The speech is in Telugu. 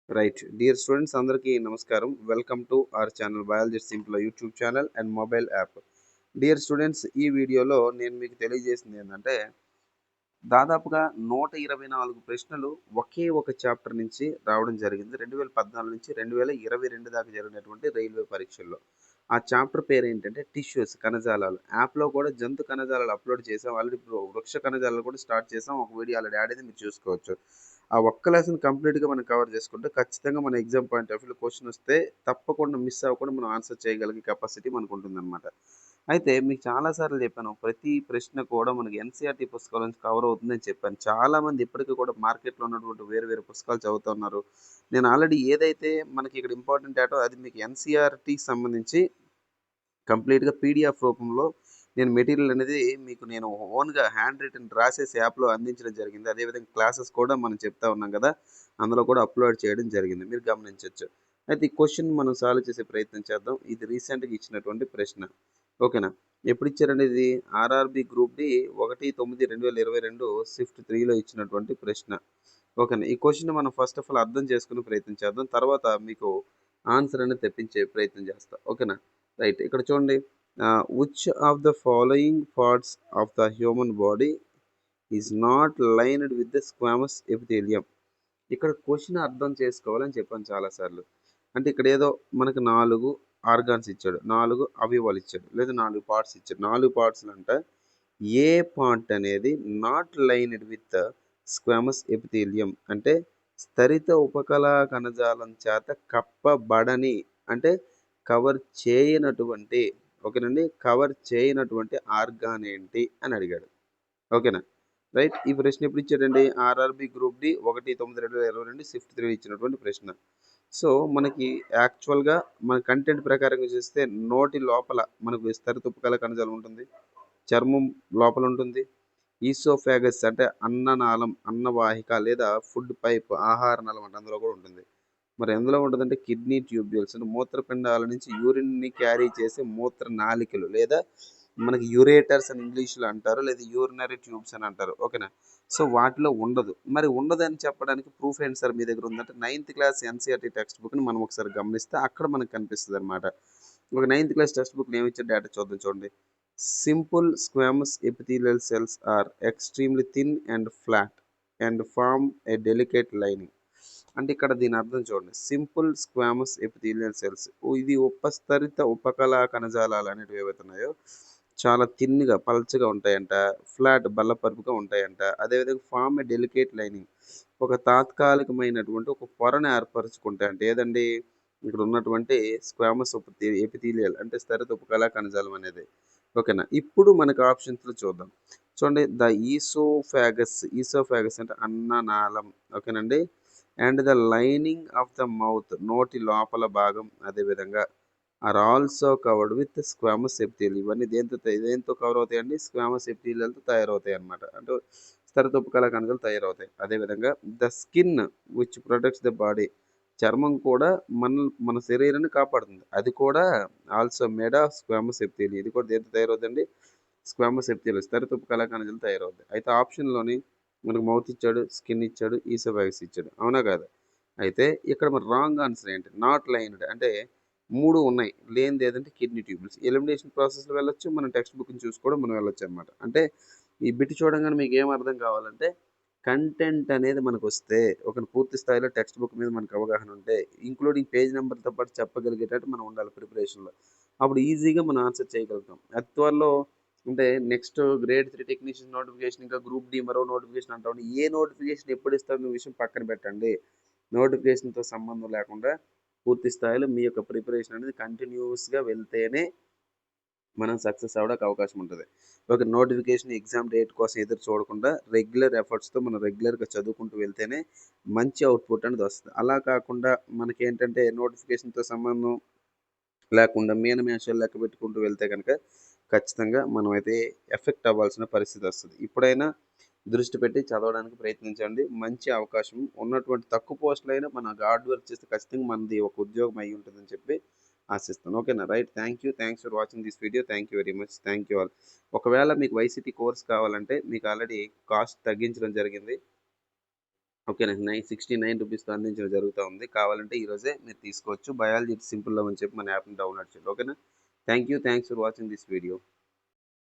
రైట్. డియర్ స్టూడెంట్స్ అందరికీ నమస్కారం. Welcome to our channel biology simple YouTube channel and mobile app. Dear students ఈ వీడియోలో నేను మీకు తెలియజేసింది ఏంటంటే దాదాపుగా 124 ప్రశ్నలు ఒకే ఒక చాప్టర్ నుంచి రావడం జరిగింది. 2014 నుంచి 2022 దాకా జరిగినటువంటి రైల్వే పరీక్షల్లో. ఆ చాప్టర్ పేరేంటంటే టిష్యూస్ కణజాలాలు. యాప్‌లో కూడా జంతు కణజాలాలు అప్‌లోడ్ చేసాం. ఆల్రెడీ ఇప్పుడు వృక్ష కణజాలాలు కూడా స్టార్ట్ చేసాం. ఒక వీడియో ఆల్రెడీ యాడ్ అయింది మీరు చూసుకోవచ్చు. ఆ ఒక్క లెసన్ కంప్లీట్‌గా మనం కవర్ చేసుకుంటే ఖచ్చితంగా మన ఎగ్జామ్ పాయింట్ ఆఫ్ వ్యూలో క్వెషన్ వస్తే తప్పకుండా మిస్ అవ్వకుండా మనం ఆన్సర్ చేయగలిగే కెపాసిటీ మనకుంటుందన్నమాట. అయితే మీకు చాలా సార్లు చెప్పాను. ప్రతి ప్రశ్న కూడా మనకి ఎన్‌సీఈఆర్‌టీ పుస్తకాల నుంచి కవర్ అవుతుందని చెప్పాను. చాలామంది ఇప్పటికి కూడా మార్కెట్‌లో ఉన్నటువంటి వేరు వేరు పుస్తకాలు చదువుతున్నారు. నేను ఆల్రెడీ ఏదైతే మనకి ఇక్కడ ఇంపార్టెంట్ డేటో అది మీకు ఎన్‌సీఈఆర్‌టీకి సంబంధించి కంప్లీట్‌గా పీడీఎఫ్ రూపంలో నేను మెటీరియల్ అనేది మీకు నేను ఓన్‌గా హ్యాండ్ రిటెన్ రాసేసి యాప్‌లో అందించడం జరిగింది. అదేవిధంగా క్లాసెస్ కూడా మనం చెప్తా ఉన్నాం గదా! అందులో కూడా అప్‌లోడ్ చేయడం జరిగింది. మీరు గమనించొచ్చు. అయితే ఈ క్వెషన్ మనం సాల్వ్ చేసే ప్రయత్నం చేద్దాం. ఇది రీసెంట్‌గా ఇచ్చినటువంటి ప్రశ్న. ఓకేనా? ఎప్పుడిచ్చారండి ఇది? ఆర్ఆర్‌బీ గ్రూప్ డి 1/9/2022 షిఫ్ట్ 3లో ఇచ్చినటువంటి ప్రశ్న. ఓకేనా? ఈ క్వెషన్‌ని మనం ఫస్ట్ ఆఫ్ ఆల్ అర్థం చేసుకునే ప్రయత్నం చేద్దాం. తర్వాత మీకు ఆన్సర్ అనేది తెప్పించే ప్రయత్నం చేస్తా. ఓకేనా? రైట్. ఇక్కడ చూడండి. Which of the following parts of the human body is not lined with the squamous epithelium. ఇక్కడ క్వెషన్ అర్థం చేసుకోవాలని చెప్పాను చాలా సార్లు. అంటే ఇక్కడ ఏదో మనకు 4 ఆర్గాన్స్ ఇచ్చాడు. 4 అవయవాలు ఇచ్చాడు. లేదా 4 పార్ట్స్ ఇచ్చాడు. 4 పార్ట్స్‌లో అంట ఏ పార్ట్ అనేది not lined with squamous epithelium అంటే స్థరిత ఉపకళా కణజాలం చేత కప్పబడని అంటే కవర్ చేయనటువంటి ఓకేనండి. కవర్ చేయనటువంటి ఆర్గాన్ ఏంటి అని అడిగాడు. ఓకేనా? రైట్. ఈ ప్రశ్న ఎప్పుడు ఇచ్చాడండి? ఆర్ఆర్‌బీ గ్రూప్ డి 1/9/2022 షిఫ్ట్ 3 ఇచ్చినటువంటి ప్రశ్న. సో, మనకి యాక్చువల్‌గా మన కంటెంట్ ప్రకారంగా చూస్తే నోటి లోపల మనకు విస్తరిత ఉపకళా కణజాలం ఉంటుంది. చర్మం లోపల ఉంటుంది. ఈసోఫాగస్ అంటే అన్ననాళం, అన్నవాహిక లేదా ఫుడ్ పైప్ ఆహార నాళం అంటే అందులో కూడా ఉంటుంది. మరి ఎందులో ఉంటదంటే కిడ్నీ ట్యూబ్యూల్స్ అంటే మూత్రపిండాల నుంచి యూరిన్‌ని క్యారీ చేసే మూత్ర నాళికలు లేదా మనకి యూరేటర్స్ అని ఇంగ్లీష్‌లో అంటారు. లేదా యూరినరీ ట్యూబ్స్ అని అంటారు. ఓకేనా? సో, వాటిలో ఉండదు. మరి ఉండదని చెప్పడానికి ప్రూఫ్ ఏంటి సార్ మీ దగ్గర ఉందంటే 9థ్ క్లాస్ ఎన్‌సీఈఆర్‌టీ టెక్స్ట్ బుక్‌ని మనం ఒకసారి గమనిస్తే అక్కడ మనకు కనిపిస్తదనమాట. ఒక 9థ్ క్లాస్ టెక్స్ట్ బుక్‌లో ఏమిచ్చాడు డేటా చూద్దాం చూడండి. Simple squamous epithelial cells are extremely thin and flat and form a delicate lining. అంటే ఇక్కడ దీని అర్థం చూడండి. Simple squamous epithelial cells. ఇది ఉపస్తరిత ఉపకళా కణజాలాలు అనేటివి ఏవైతే ఉన్నాయో చాలా థిన్‌గా పల్చగా ఉంటాయంట. ఫ్లాట్ బల్లపరుపుగా ఉంటాయంట. అదేవిధంగా ఫార్మ్ ఎ డెలికేట్ లైనింగ్. ఒక తాత్కాలికమైనటువంటి ఒక పొరను ఏర్పరుచుకుంటాయంట. ఏదండి? ఇక్కడ ఉన్నటువంటి స్క్వామస్ ఎపిథీలియల్ అంటే స్థిరత ఉపకళా కణజాలం అనేది. ఓకేనా? ఇప్పుడు మనకు ఆప్షన్స్‌లో చూద్దాం. చూడండి ఈసోఫాగస్ అంటే అన్ననాళం. ఓకేనండి? And the lining of the mouth నోటి లోపల భాగం అదేవిధంగా are also covered with squamous epithelium. ఇవన్నీ దేంతో కవర్ అవుతాయండి? స్క్వామస్ ఎపిథీలియల్‌తో తయారవుతాయి అన్నమాట. అంటే స్థిరత ఉపకళా కణజాలాలు తయారవుతాయి. అదేవిధంగా the skin which protects the body. చర్మం కూడా మన శరీరాన్ని కాపాడుతుంది. అది కూడా also made of squamous epithelium. ఇది కూడా దేంతో తయారవుద్దండి? స్క్వామస్ ఎపిథీలియం స్థిరత ఉపకళా కణజాలాలు తయారవుతాయి. అయితే ఆప్షన్‌లోని మనకు మౌత్ ఇచ్చాడు, స్కిన్ ఇచ్చాడు, ఈసోఫాగస్ ఇచ్చాడు. అవునా కాదా? అయితే ఇక్కడ మరి రాంగ్ ఆన్సర్ ఏంటి? నాట్ లైన్డ్ అంటే 3 ఉన్నాయి. లేనిది ఏదంటే కిడ్నీ ట్యూబ్యూల్స్. ఎలిమినేషన్ ప్రాసెస్‌లో వెళ్ళొచ్చు. మనం టెక్స్ట్ బుక్‌ని చూసి కూడా మనం వెళ్ళొచ్చనమాట. అంటే ఈ బిట్ చూడంగానే మీకేం అర్థం కావాలంటే కంటెంట్ అనేది మనకొస్తే ఒక పూర్తి స్థాయిలో టెక్స్ట్ బుక్ మీద మనకు అవగాహన ఉంటే ఇంక్లూడింగ్ పేజ్ నంబర్‌తో పాటు చెప్పగలిగేటట్టు మనం ఉండాలి ప్రిపరేషన్‌లో. అప్పుడు ఈజీగా మనం ఆన్సర్ చేయగలుగుతాం. అతి త్వరలో అంటే నెక్స్ట్ గ్రేడ్ 3 టెక్నీషియన్ నోటిఫికేషన్ ఇంకా గ్రూప్ డి మరో నోటిఫికేషన్ అంటా ఉండి ఏ నోటిఫికేషన్ ఎప్పుడు ఇస్తారన్న విషయం పక్కన పెట్టండి. నోటిఫికేషన్‌తో సంబంధం లేకుండా పూర్తి స్థాయిలో మీ యొక్క ప్రిపరేషన్ అనేది కంటిన్యూయస్‌గా వెళ్తేనే మనం సక్సెస్ అవ్వడానికి అవకాశం ఉంటది. ఒక నోటిఫికేషన్ ఎగ్జామ్ డేట్ కోసం ఎదురు చూడకుండా రెగ్యులర్ ఎఫర్ట్స్‌తో మనం రెగ్యులర్‌గా చదువుకుంటూ వెళ్తేనే మంచి అవుట్‌పుట్ అనేది వస్తది. అలా కాకుండా మనకేంటంటే నోటిఫికేషన్‌తో సంబంధం లేకుండా మీనమేషాలు లెక్క పెట్టుకుంటూ వెళ్తే గనక ఖచ్చితంగా మనమైతే ఎఫెక్ట్ అవ్వాల్సిన పరిస్థితి వస్తది. ఇప్పుడైనా దృష్టి పెట్టి చదవడానికి ప్రయత్నించండి. మంచి అవకాశం ఉన్నటువంటి తక్కువ పోస్టులైనా మనం హార్డ్ వర్క్ చేస్తే ఖచ్చితంగా మనది ఒక ఉద్యోగం అయ్యి ఉంటదని చెప్పి ఆశిస్తాను. ఓకేనా? Right. Thank you. Thanks for watching this video. Thank you very much. Thank you all. ఒకవేళ మీకు వైసీటీ కోర్స్ కావాలంటే మీకు ఆల్రెడీ కాస్ట్ తగ్గించడం జరిగింది. ఓకేనా. 69 రూపీస్‌తో అందించడం జరుగుతా ఉంది. కావాలంటే ఈరోజే మీరు తీసుకోవచ్చు. బయాలజీ సింపుల్ లవ్ అని చెప్పి మన యాప్‌ని డౌన్‌లోడ్ చేయండి. ఓకేనా. Thanks for watching this video.